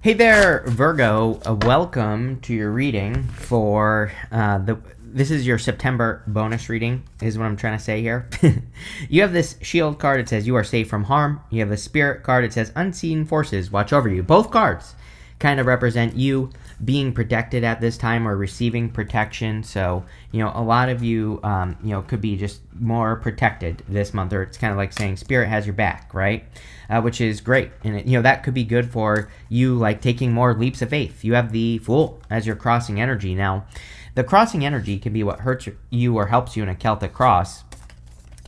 Hey there, Virgo. Welcome to your reading for This is your September bonus reading, is what I'm trying to say here. You have this shield card. It says you are safe from harm. You have the spirit card. It says unseen forces watch over you. Both cards kind of represent you being protected at this time or receiving protection. So, a lot of you, could be just more protected this month, or it's kind of like saying spirit has your back, right? Which is great. And, that could be good for you, like taking more leaps of faith. You have the Fool as your crossing energy. Now, the crossing energy can be what hurts you or helps you in a Celtic cross.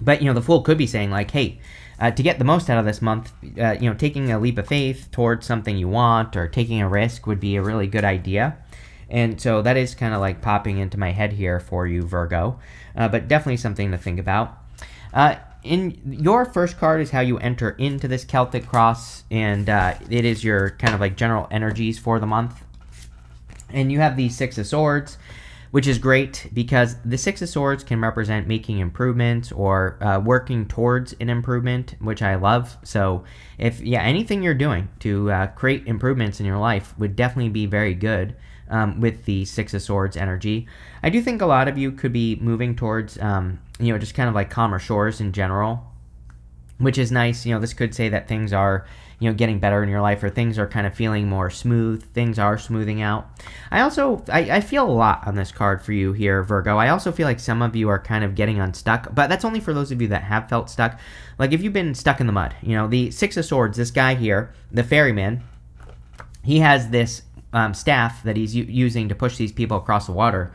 But, the Fool could be saying, like, hey, to get the most out of this month, taking a leap of faith towards something you want or taking a risk would be a really good idea. And so that is kind of like popping into my head here for you, Virgo, but definitely something to think about. In your first card is how you enter into this Celtic cross, and it is your kind of like general energies for the month. And you have the Six of Swords, which is great because the Six of Swords can represent making improvements or working towards an improvement, which I love. So if, anything you're doing to create improvements in your life would definitely be very good with the Six of Swords energy. I do think a lot of you could be moving towards, just kind of like calmer shores in general, which is nice. This could say that things are, getting better in your life, or things are kind of feeling more smooth. Things are smoothing out. I feel a lot on this card for you here, Virgo. I also feel like some of you are kind of getting unstuck, but that's only for those of you that have felt stuck. Like if you've been stuck in the mud, the Six of Swords, this guy here, the ferryman, he has this staff that he's using to push these people across the water.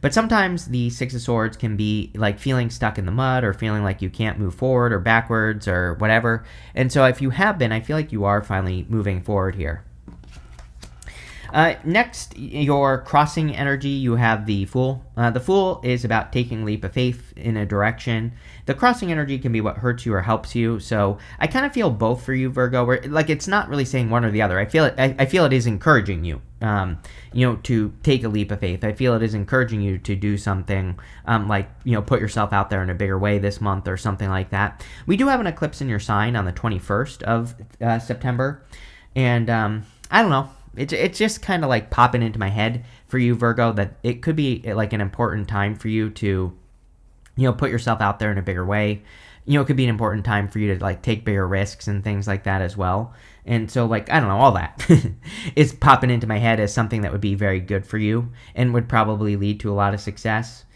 But sometimes the Six of Swords can be like feeling stuck in the mud or feeling like you can't move forward or backwards or whatever. And so if you have been, I feel like you are finally moving forward here. Next, your crossing energy, you have the Fool. The Fool is about taking a leap of faith in a direction. The crossing energy can be what hurts you or helps you. So I kind of feel both for you, Virgo. Where like it's not really saying one or the other. I feel it is encouraging you, to take a leap of faith. I feel it is encouraging you to do something, put yourself out there in a bigger way this month or something like that. We do have an eclipse in your sign on the 21st of September, and I don't know. It's just kind of like popping into my head for you, Virgo, that it could be like an important time for you to, put yourself out there in a bigger way. It could be an important time for you to like take bigger risks and things like that as well. And so like, I don't know, all that is popping into my head as something that would be very good for you and would probably lead to a lot of success.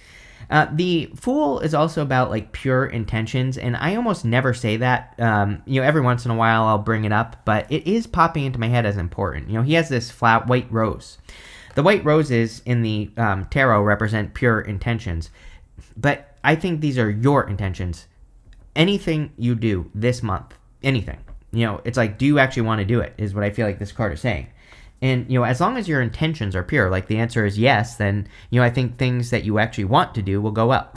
The Fool is also about like pure intentions, and I almost never say that. Every once in a while I'll bring it up, but it is popping into my head as important. He has this flat white rose. The white roses in the tarot represent pure intentions, but I think these are your intentions. Anything you do this month, anything, it's like, do you actually want to do it, is what I feel like this card is saying. And, as long as your intentions are pure, like the answer is yes, then, I think things that you actually want to do will go well.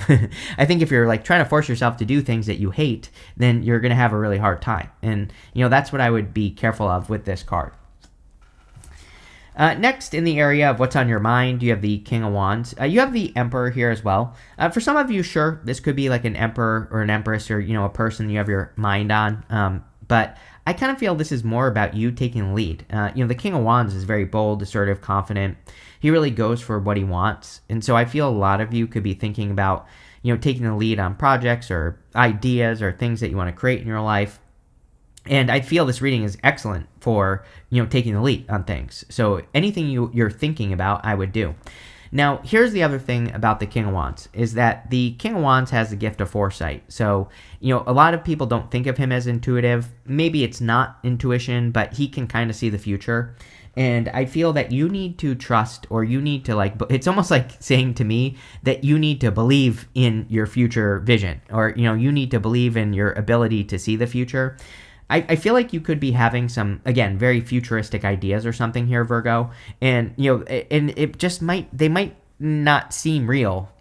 I think if you're like trying to force yourself to do things that you hate, then you're going to have a really hard time. And, that's what I would be careful of with this card. Next, in the area of what's on your mind, you have the King of Wands. You have the Emperor here as well. For some of you, sure, this could be like an emperor or an empress or, a person you have your mind on. But I kind of feel this is more about you taking the lead. The King of Wands is very bold, assertive, confident. He really goes for what he wants. And so I feel a lot of you could be thinking about, taking the lead on projects or ideas or things that you want to create in your life. And I feel this reading is excellent for, taking the lead on things. So anything you're thinking about, I would do. Now, here's the other thing about the King of Wands, is that the King of Wands has the gift of foresight. So, a lot of people don't think of him as intuitive. Maybe it's not intuition, but he can kind of see the future. And I feel that you need to trust, or you need to it's almost like saying to me that you need to believe in your future vision, or, you need to believe in your ability to see the future. I feel like you could be having some, again, very futuristic ideas or something here, Virgo. And, and it just they might not seem real.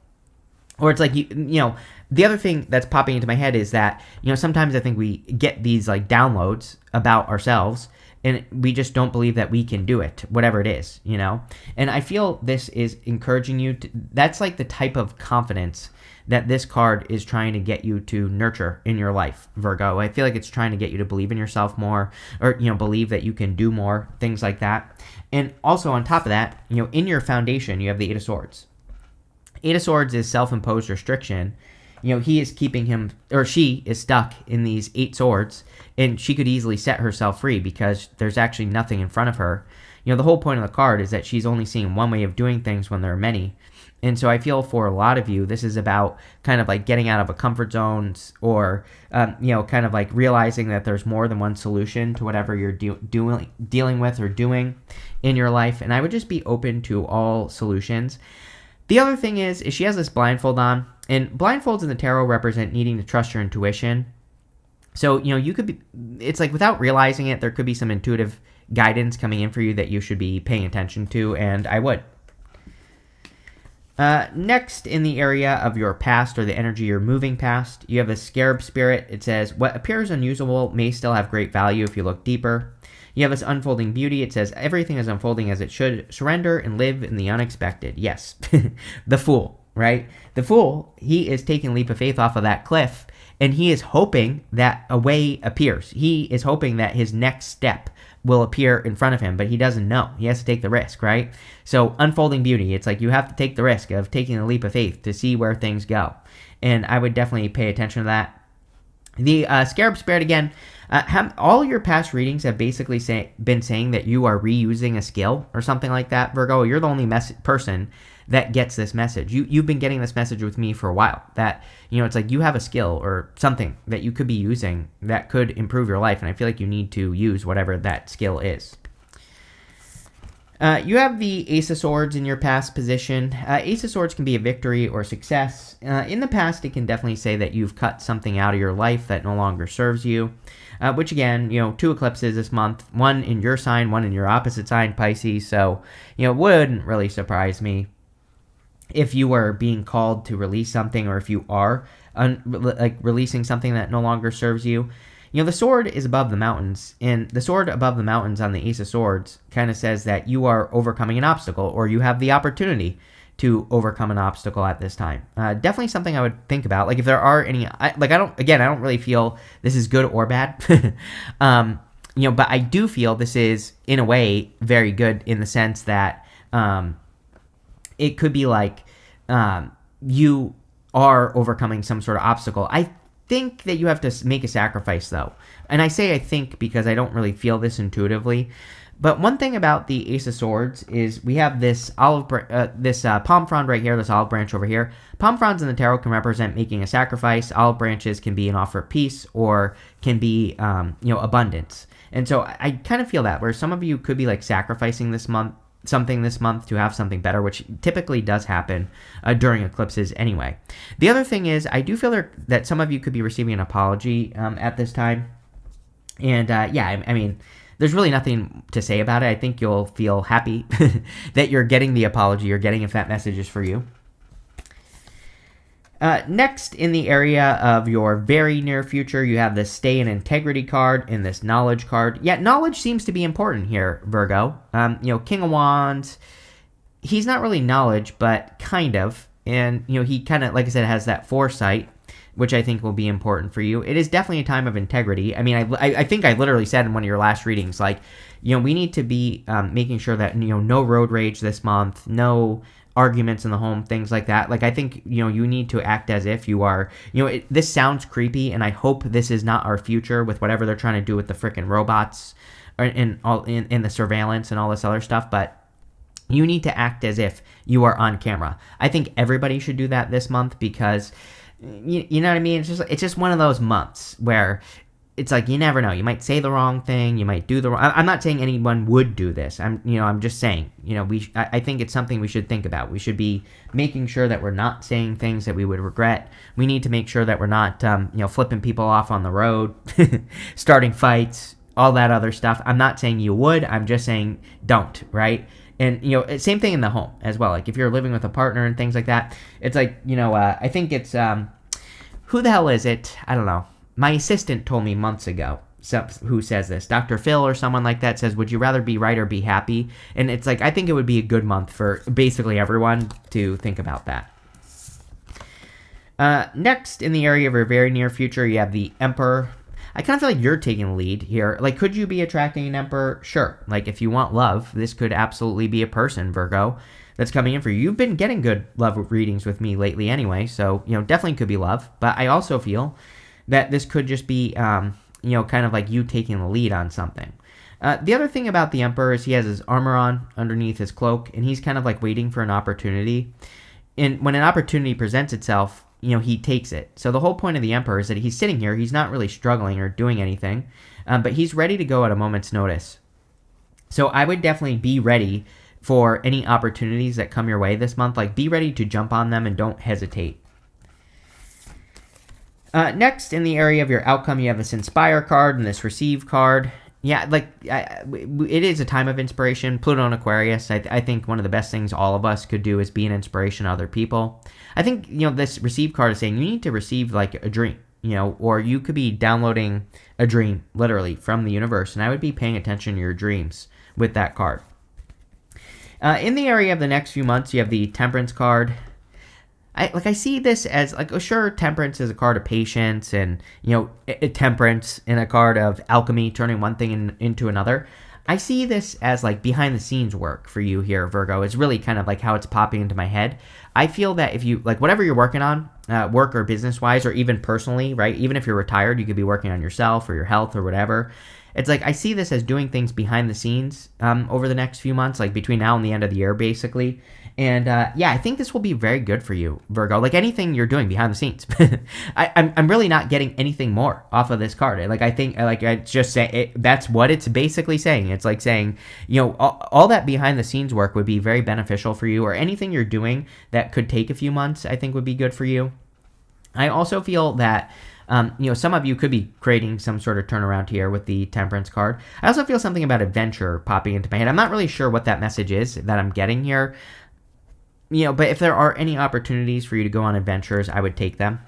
Or it's like, the other thing that's popping into my head is that, sometimes I think we get these like downloads about ourselves, and we just don't believe that we can do it, whatever it is, you know? And I feel this is encouraging you to, that's like the type of confidence that this card is trying to get you to nurture in your life, Virgo. I feel like it's trying to get you to believe in yourself more, or, you know, believe that you can do more, things like that. And also on top of that, you know, in your foundation, you have the Eight of Swords. Eight of Swords is self-imposed restriction. You know, he is keeping him, or she is stuck in these 8 swords, and she could easily set herself free because there's actually nothing in front of her. You know, the whole point of the card is that she's only seeing one way of doing things when there are many. And so I feel for a lot of you, this is about kind of like getting out of a comfort zone, or, you know, kind of like realizing that there's more than one solution to whatever you're dealing with or doing in your life. And I would just be open to all solutions. The other thing is she has this blindfold on, and blindfolds in the tarot represent needing to trust your intuition. So, you know, you could be, it's like without realizing it, there could be some intuitive guidance coming in for you that you should be paying attention to, and I would. Next, in the area of your past or the energy you're moving past, you have a scarab spirit. It says, what appears unusual may still have great value if you look deeper. You have this unfolding beauty. It says, everything is unfolding as it should. Surrender and live in the unexpected. Yes. The Fool, right? The Fool, he is taking a leap of faith off of that cliff, and he is hoping that a way appears. He is hoping that his next step will appear in front of him, but he doesn't know. He has to take the risk, right? So unfolding beauty, it's like you have to take the risk of taking a leap of faith to see where things go. And I would definitely pay attention to that. The Scarab Spirit, again, all your past readings have basically been saying that you are reusing a skill or something like that, Virgo. You're the only person that gets this message. You've been getting this message with me for a while, that, you know, it's like you have a skill or something that you could be using that could improve your life, and I feel like you need to use whatever that skill is. You have the Ace of Swords in your past position. Ace of Swords can be a victory or success. In the past, it can definitely say that you've cut something out of your life that no longer serves you, which again, you know, 2 eclipses this month, one in your sign, one in your opposite sign, Pisces, so, you know, it wouldn't really surprise me if you were being called to release something, or if you are releasing something that no longer serves you. You know, the sword is above the mountains, and the sword above the mountains on the Ace of Swords kind of says that you are overcoming an obstacle, or you have the opportunity to overcome an obstacle at this time. Definitely something I would think about. Like if there are any, I don't really feel this is good or bad. You know, but I do feel this is in a way very good in the sense that, it could be like you are overcoming some sort of obstacle. I think that you have to make a sacrifice, though. And I say I think because I don't really feel this intuitively. But one thing about the Ace of Swords is we have this palm frond right here, this olive branch over here. Palm fronds in the tarot can represent making a sacrifice. Olive branches can be an offer of peace, or can be, you know, abundance. And so I kind of feel that, where some of you could be like sacrificing this month, something this month to have something better, which typically does happen during eclipses anyway. The other thing is, I do feel that some of you could be receiving an apology at this time. And yeah, I mean, there's really nothing to say about it. I think you'll feel happy that you're getting the apology, you're getting if that message is for you. Next, in the area of your very near future, you have this Stay in Integrity card and this Knowledge card. Yeah, knowledge seems to be important here, Virgo. You know, King of Wands, he's not really knowledge, but kind of. And, you know, he kind of, like I said, has that foresight, which I think will be important for you. It is definitely a time of integrity. I mean, I think I literally said in one of your last readings, like, you know, we need to be making sure that, you know, no road rage this month, no arguments in the home, things like that. Like, I think, you know, you need to act as if you are, you know, this sounds creepy, and I hope this is not our future with whatever they're trying to do with the freaking robots and all in the surveillance and all this other stuff, but you need to act as if you are on camera. I think everybody should do that this month because, you know what I mean? It's just one of those months where it's like, you never know. You might say the wrong thing. You might do the wrong. I'm not saying anyone would do this. I'm just saying, you know, I think it's something we should think about. We should be making sure that we're not saying things that we would regret. We need to make sure that we're not, you know, flipping people off on the road, starting fights, all that other stuff. I'm not saying you would. I'm just saying don't, right? And, you know, same thing in the home as well. Like if you're living with a partner and things like that, it's like, you know, I think it's, who the hell is it? I don't know. My assistant told me months ago who says this. Dr. Phil or someone like that says, would you rather be right or be happy? And it's like, I think it would be a good month for basically everyone to think about that. Next, in the area of your very near future, you have the Emperor. I kind of feel like you're taking the lead here. Like, could you be attracting an Emperor? Sure. Like, if you want love, this could absolutely be a person, Virgo, that's coming in for you. You've been getting good love readings with me lately anyway, so, definitely could be love. But I also feel that this could just be, kind of like you taking the lead on something. The other thing about the Emperor is he has his armor on underneath his cloak, and he's kind of like waiting for an opportunity. And when an opportunity presents itself, he takes it. So the whole point of the Emperor is that he's sitting here. He's not really struggling or doing anything, but he's ready to go at a moment's notice. So I would definitely be ready for any opportunities that come your way this month. Like, be ready to jump on them and don't hesitate. Next, in the area of your outcome, you have this Inspire card and this Receive card. Yeah, it is a time of inspiration. Pluto and Aquarius, I think one of the best things all of us could do is be an inspiration to other people. I think, this Receive card is saying you need to receive like a dream, or you could be downloading a dream literally from the universe, and I would be paying attention to your dreams with that card. In the area of the next few months, you have the Temperance card. I see this as like, sure, Temperance is a card of patience and, temperance and a card of alchemy, turning one thing into another. I see this as like behind the scenes work for you here, Virgo. It's really kind of like how it's popping into my head. I feel that if you, like, whatever you're working on, work or business wise, or even personally, right? Even if you're retired, you could be working on yourself or your health or whatever. It's like, I see this as doing things behind the scenes over the next few months, like between now and the end of the year, basically. And I think this will be very good for you, Virgo. Like, anything you're doing behind the scenes. I'm really not getting anything more off of this card. Like, I think, like, I just say that's what it's basically saying. It's like saying, all that behind the scenes work would be very beneficial for you, or anything you're doing that could take a few months, I think would be good for you. I also feel that some of you could be creating some sort of turnaround here with the Temperance card. I also feel something about adventure popping into my head. I'm not really sure what that message is that I'm getting here. But if there are any opportunities for you to go on adventures, I would take them.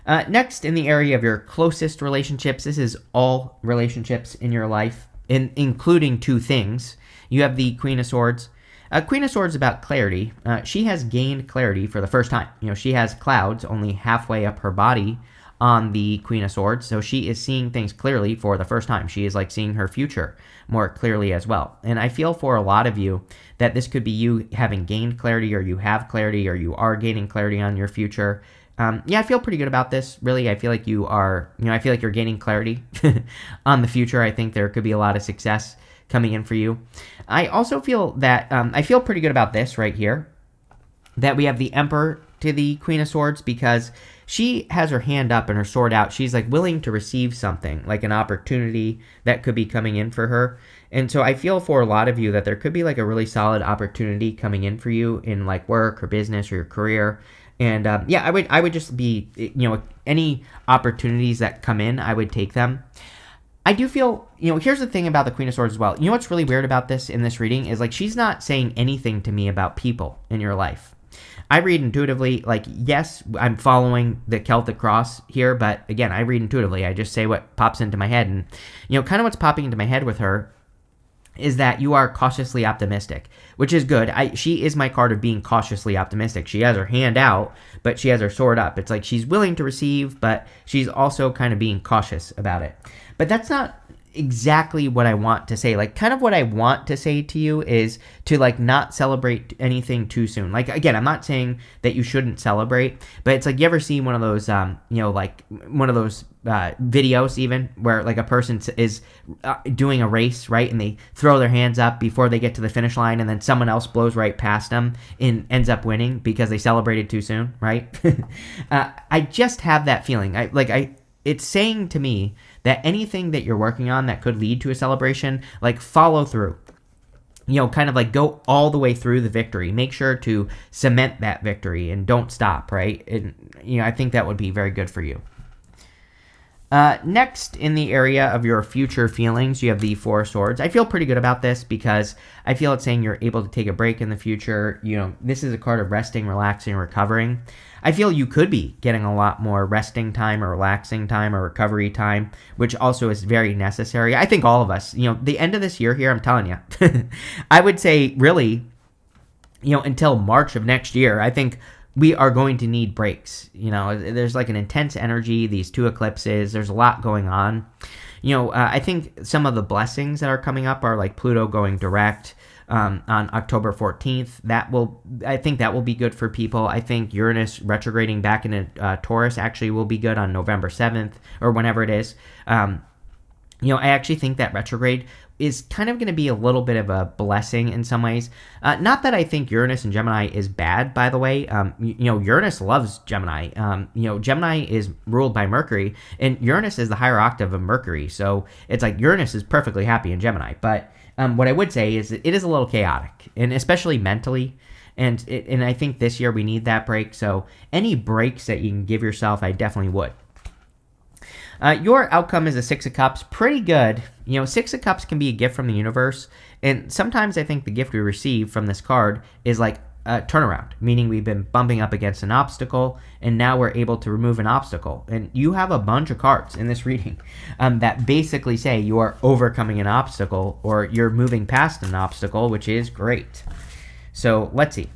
Next, in the area of your closest relationships, this is all relationships in your life, including two things. You have the Queen of Swords. Queen of Swords is about clarity. She has gained clarity for the first time. She has clouds only halfway up her body on the Queen of Swords, so she is seeing things clearly for the first time. She is like seeing her future more clearly as well. And I feel for a lot of you that this could be you having gained clarity, or you have clarity, or you are gaining clarity on your future. I feel pretty good about this. Really, I feel like you are, I feel like you're gaining clarity on the future. I think there could be a lot of success coming in for you. I also feel that, I feel pretty good about this right here, that we have the Emperor to the Queen of Swords, because she has her hand up and her sword out. She's like willing to receive something, like an opportunity that could be coming in for her. And so I feel for a lot of you that there could be like a really solid opportunity coming in for you in like work or business or your career. And I would just be, any opportunities that come in, I would take them. I do feel, here's the thing about the Queen of Swords as well. What's really weird about this in this reading is, like, she's not saying anything to me about people in your life. I read intuitively, like, yes, I'm following the Celtic cross here, but again, I read intuitively. I just say what pops into my head. And, kind of what's popping into my head with her is that you are cautiously optimistic, which is good. She is my card of being cautiously optimistic. She has her hand out, but she has her sword up. It's like she's willing to receive, but she's also kind of being cautious about it. But that's not exactly what I want to say. Like, kind of what I want to say to you is to, like, not celebrate anything too soon. Like, again, I'm not saying that you shouldn't celebrate, but it's like, you ever see one of those, like one of those videos even where like a person is doing a race, right? And they throw their hands up before they get to the finish line, and then someone else blows right past them and ends up winning because they celebrated too soon, right? I just have that feeling. It's saying to me that anything that you're working on that could lead to a celebration, like, follow through. Kind of like go all the way through the victory. Make sure to cement that victory and don't stop, right? And, I think that would be very good for you. Next, in the area of your future feelings, you have the Four of Swords. I feel pretty good about this because I feel it's saying you're able to take a break in the future. This is a card of resting, relaxing, recovering. I feel you could be getting a lot more resting time or relaxing time or recovery time, which also is very necessary. I think all of us, the end of this year here, I'm telling you, I would say really, until March of next year, I think we are going to need breaks. There's like an intense energy, these two eclipses, there's a lot going on. I think some of the blessings that are coming up are like Pluto going direct on October 14th. I think that will be good for people. I think Uranus retrograding back into Taurus actually will be good on November 7th or whenever it is. I actually think that retrograde is kind of going to be a little bit of a blessing in some ways. Not that I think Uranus and Gemini is bad, by the way. Uranus loves Gemini. Gemini is ruled by Mercury, and Uranus is the higher octave of Mercury. So it's like Uranus is perfectly happy in Gemini. But what I would say is it is a little chaotic, and especially mentally. And I think this year we need that break. So any breaks that you can give yourself, I definitely would. Your outcome is a Six of Cups. Pretty good. Six of Cups can be a gift from the universe. And sometimes I think the gift we receive from this card is like a turnaround, meaning we've been bumping up against an obstacle, and now we're able to remove an obstacle. And you have a bunch of cards in this reading that basically say you are overcoming an obstacle or you're moving past an obstacle, which is great. So let's see.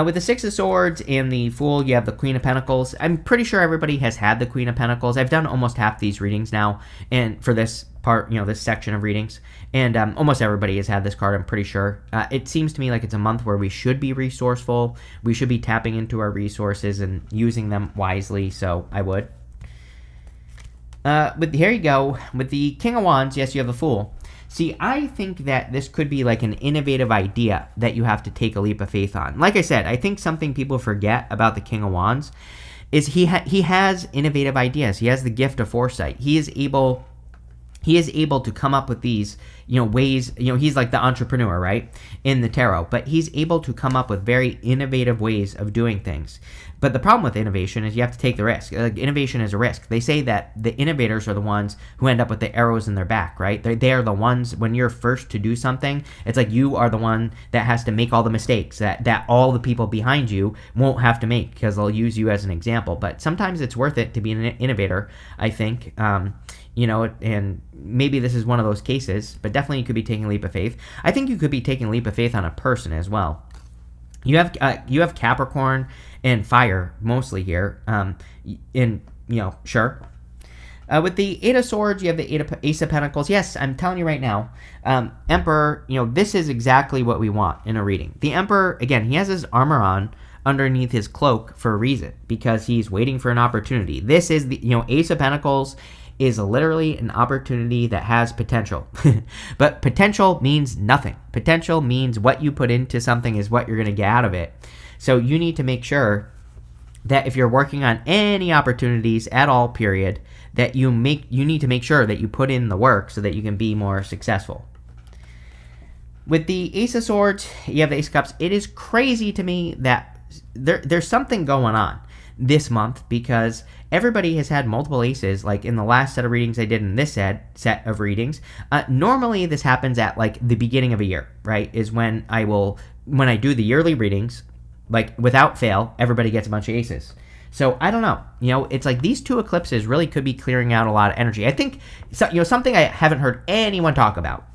With the Six of Swords and the Fool, you have the Queen of Pentacles. I'm pretty sure everybody has had the Queen of Pentacles. I've done almost half these readings now, and for this part, this section of readings, and almost everybody has had this card, I'm pretty sure. It seems to me like it's a month where we should be resourceful. We should be tapping into our resources and using them wisely, so I would. Here you go. With the King of Wands, yes, you have the Fool. See, I think that this could be like an innovative idea that you have to take a leap of faith on. Like I said, I think something people forget about the King of Wands is he has innovative ideas. He has the gift of foresight. He is able to come up with these, ways, he's like the entrepreneur, right, in the tarot, but he's able to come up with very innovative ways of doing things. But the problem with innovation is you have to take the risk. Like, innovation is a risk. They say that the innovators are the ones who end up with the arrows in their back, right? They are the ones, when you're first to do something, it's like you are the one that has to make all the mistakes that all the people behind you won't have to make because they'll use you as an example. But sometimes it's worth it to be an innovator, I think. And maybe this is one of those cases, but definitely you could be taking a leap of faith. I think you could be taking a leap of faith on a person as well. You have Capricorn and fire mostly here. Sure. With the Eight of Swords, you have the Ace of Pentacles. Yes, I'm telling you right now, Emperor, this is exactly what we want in a reading. The Emperor, again, he has his armor on underneath his cloak for a reason, because he's waiting for an opportunity. This is the, Ace of Pentacles is literally an opportunity that has potential. But potential means nothing. Potential means what you put into something is what you're going to get out of it. So you need to make sure that if you're working on any opportunities at all, period, that you need to make sure that you put in the work so that you can be more successful. With the Ace of Swords, you have the Ace of Cups. It is crazy to me that there's something going on this month, because everybody has had multiple aces, like in the last set of readings I did in this set of readings. Normally this happens at like the beginning of a year, right, is when I do the yearly readings, like without fail, everybody gets a bunch of aces. So I don't know, it's like these two eclipses really could be clearing out a lot of energy. I think, something I haven't heard anyone talk about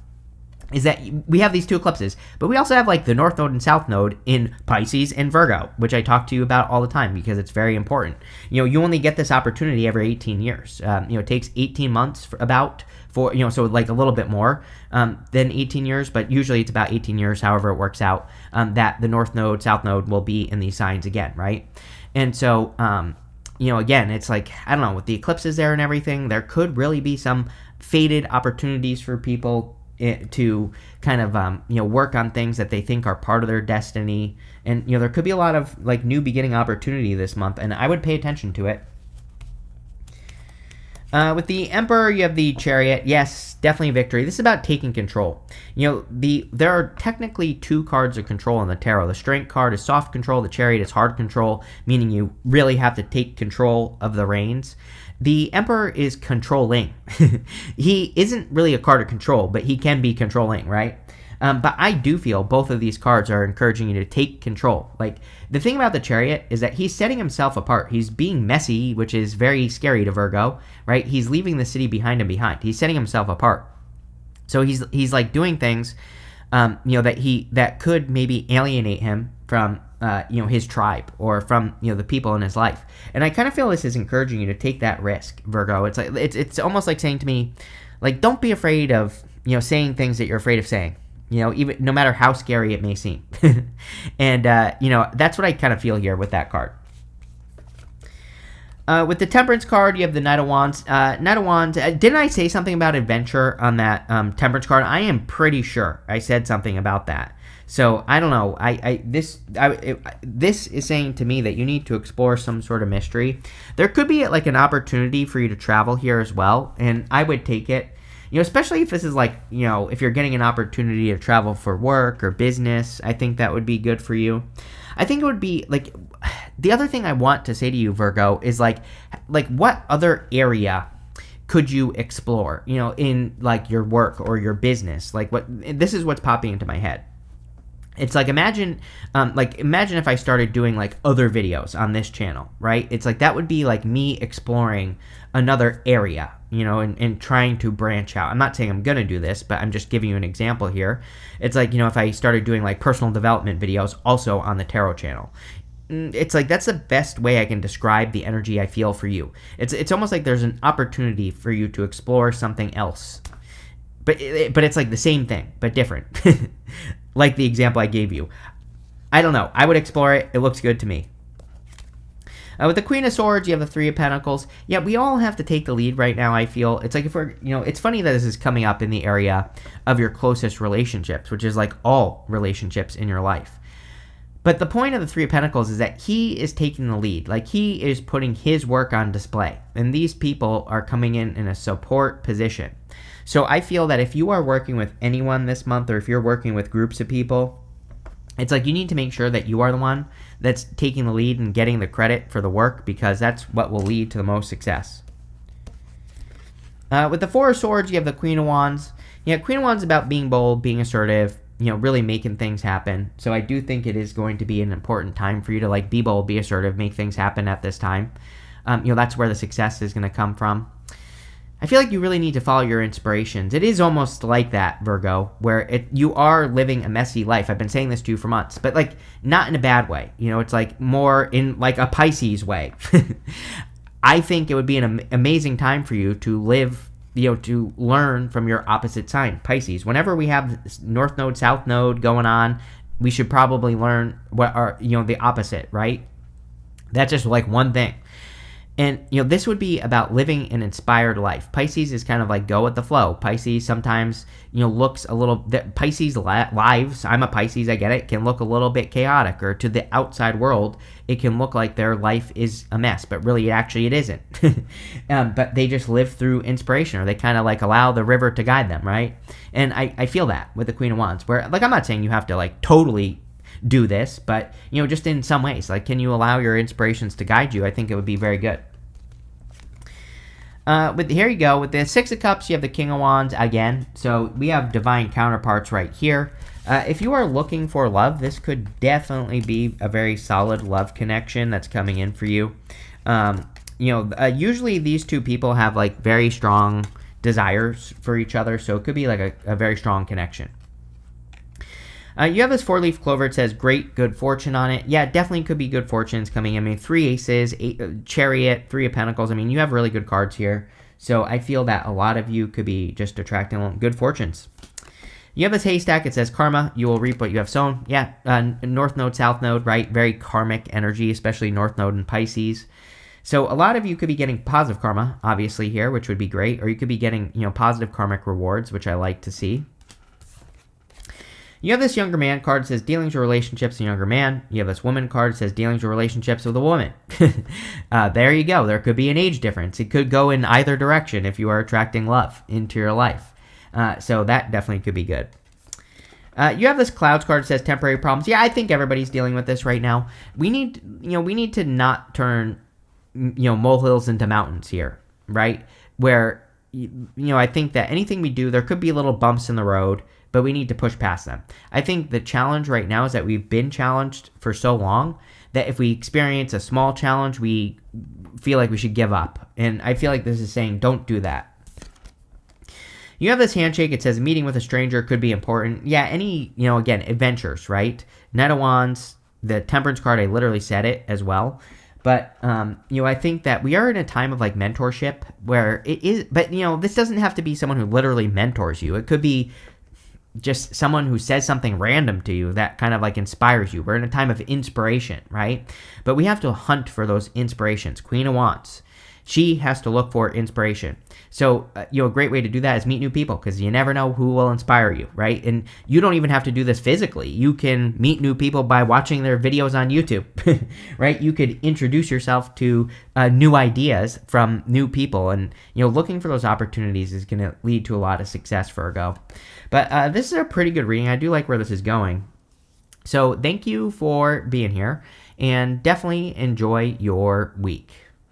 is that we have these two eclipses, but we also have like the North Node and South Node in Pisces and Virgo, which I talk to you about all the time because it's very important. You only get this opportunity every 18 years. It takes 18 months so like a little bit more than 18 years, but usually it's about 18 years, however it works out, that the North Node, South Node will be in these signs again, right? And so, again, it's like, I don't know, with the eclipses there and everything, there could really be some faded opportunities for people to kind of work on things that they think are part of their destiny. And there could be a lot of like new beginning opportunity this month, and I would pay attention to it. With the Emperor, you have the Chariot. Yes, definitely victory. This is about taking control. There are technically two cards of control in the tarot. The Strength card is soft control. The Chariot is hard control, meaning you really have to take control of the reins. The Emperor is controlling. He isn't really a card of control, but he can be controlling, right? But I do feel both of these cards are encouraging you to take control. Like, the thing about the Chariot is that he's setting himself apart. He's being messy, which is very scary to Virgo, right? He's leaving the city behind him behind. He's setting himself apart. So he's like doing things, that could maybe alienate him from his tribe or from the people in his life. And I kind of feel this is encouraging you to take that risk, Virgo. It's like it's almost like saying to me, like, don't be afraid of saying things that you're afraid of saying. Even no matter how scary it may seem. And that's what I kind of feel here with that card. With the Temperance card, you have the Knight of Wands. Knight of Wands, didn't I say something about adventure on that Temperance card? I am pretty sure I said something about that. So, I don't know. This is saying to me that you need to explore some sort of mystery. There could be like an opportunity for you to travel here as well, and I would take it. Especially if this is like, if you're getting an opportunity to travel for work or business, I think that would be good for you. I think it would be like, the other thing I want to say to you, Virgo, is like what other area could you explore, in like your work or your business? Like this is what's popping into my head. It's like, imagine if I started doing like other videos on this channel, right? It's like, that would be like me exploring another area, and trying to branch out. I'm not saying I'm going to do this, but I'm just giving you an example here. It's like, if I started doing like personal development videos also on the tarot channel. It's like, that's the best way I can describe the energy I feel for you. It's almost like there's an opportunity for you to explore something else. But it's like the same thing, but different. Like the example I gave you. I don't know. I would explore it. It looks good to me. With the Queen of Swords, you have the Three of Pentacles. Yeah, we all have to take the lead right now, I feel. It's like, if we're, it's funny that this is coming up in the area of your closest relationships, which is like all relationships in your life. But the point of the Three of Pentacles is that he is taking the lead. Like, he is putting his work on display. And these people are coming in a support position. So I feel that if you are working with anyone this month, or if you're working with groups of people, it's like you need to make sure that you are the one that's taking the lead and getting the credit for the work, because that's what will lead to the most success. With the Four of Swords, you have the Queen of Wands. Yeah, Queen of Wands is about being bold, being assertive, really making things happen. So I do think it is going to be an important time for you to like be bold, be assertive, make things happen at this time. That's where the success is going to come from. I feel like you really need to follow your inspirations. It is almost like that, Virgo, where you are living a messy life. I've been saying this to you for months, but like not in a bad way. It's like more in like a Pisces way. I think it would be an amazing time for you to live, to learn from your opposite sign, Pisces. Whenever we have North Node, South Node going on, we should probably learn what are, the opposite, right? That's just like one thing. And, this would be about living an inspired life. Pisces is kind of like go with the flow. Pisces sometimes, looks a little, Pisces lives, I'm a Pisces, I get it, can look a little bit chaotic, or to the outside world, it can look like their life is a mess, but really, actually, it isn't. But they just live through inspiration, or they kind of like allow the river to guide them, right? And I feel that with the Queen of Wands, where, like, I'm not saying you have to like totally do this, but, just in some ways, like, can you allow your inspirations to guide you? I think it would be very good. Here you go. With the Six of Cups, you have the King of Wands again. So we have divine counterparts right here. If you are looking for love, this could definitely be a very solid love connection that's coming in for you. Usually these two people have like very strong desires for each other, so it could be like a very strong connection. You have this four-leaf clover. It says great good fortune on it. Yeah, definitely could be good fortunes coming in. I mean, 3 aces, Chariot, 3 of Pentacles. I mean, you have really good cards here. So I feel that a lot of you could be just attracting good fortunes. You have this haystack. It says karma. You will reap what you have sown. Yeah, North Node, South Node, right? Very karmic energy, especially North Node and Pisces. So a lot of you could be getting positive karma, obviously, here, which would be great. Or you could be getting, positive karmic rewards, which I like to see. You have this younger man card that says dealings or relationships, a younger man. You have this woman card that says dealings or relationships with a woman. There you go. There could be an age difference. It could go in either direction if you are attracting love into your life. So that definitely could be good. You have this clouds card that says temporary problems. Yeah, I think everybody's dealing with this right now. We need to not turn, molehills into mountains here. right? Where, I think that anything we do, there could be little bumps in the road, but we need to push past them. I think the challenge right now is that we've been challenged for so long that if we experience a small challenge, we feel like we should give up. And I feel like this is saying, don't do that. You have this handshake. It says meeting with a stranger could be important. Yeah, any, again, adventures, right? Knight of Wands, the Temperance card, I literally said it as well. But, I think that we are in a time of like mentorship where it is, but, this doesn't have to be someone who literally mentors you. It could be just someone who says something random to you that kind of like inspires you. We're in a time of inspiration, right? But we have to hunt for those inspirations. Queen of Wands. She has to look for inspiration. So, a great way to do that is meet new people because you never know who will inspire you, right? And you don't even have to do this physically. You can meet new people by watching their videos on YouTube, right? You could introduce yourself to new ideas from new people. And, looking for those opportunities is going to lead to a lot of success, Virgo. But this is a pretty good reading. I do like where this is going. So thank you for being here and definitely enjoy your week.